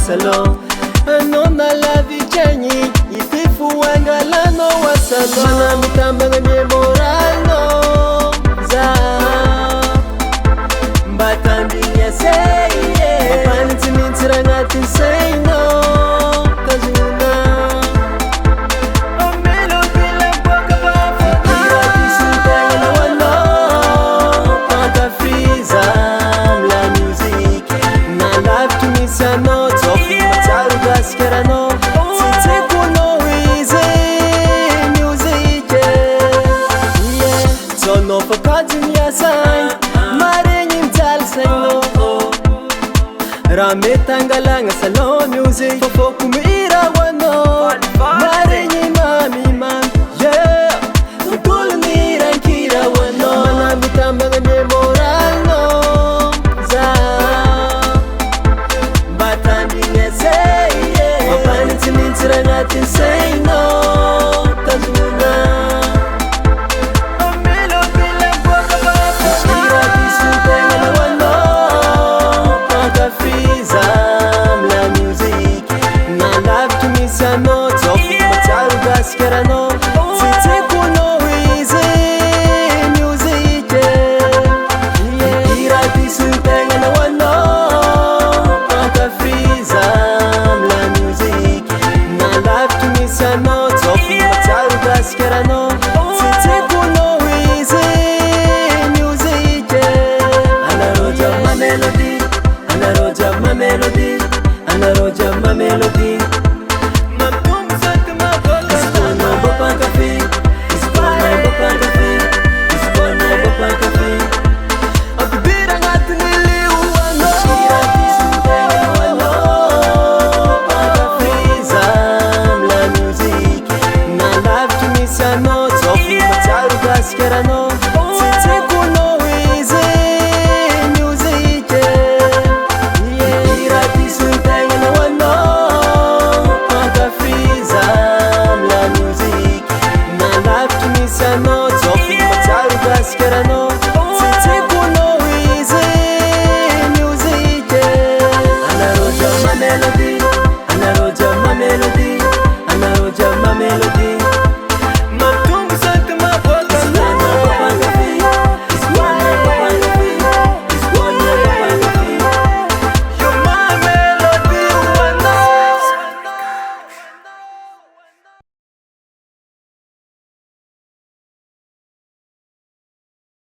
salon. Non alla vicini, i tifu angalano wa salon. Mana mitambanga mie moralo za Batandi ya say Panti mintsira ngati say no Kazuna Melody la boka bafa Ira bisu tenga na wano Panta fiza la music Na life to me sa no Tofu mataru gaskera no Tite kuno easy music Yeah Tono fa kajin ya say Rame tangalanga salon music Fofo kumira wano Marenyi mami mami Yeah Ukulu nira nkira wano Mana mitambanga mie moralo Za Batandi ngese yeah Mapani tinintira ngati say no Tazuna No, Tofu mataru gaskera no Tite kuno easy music Yeah Ira bisu tenga na wano Panta fiza la music Na life to me sa no Tofu mataru gaskera no Tite kuno easy music Anaroja ma melody Anaroja ma melody Anaroja ma melody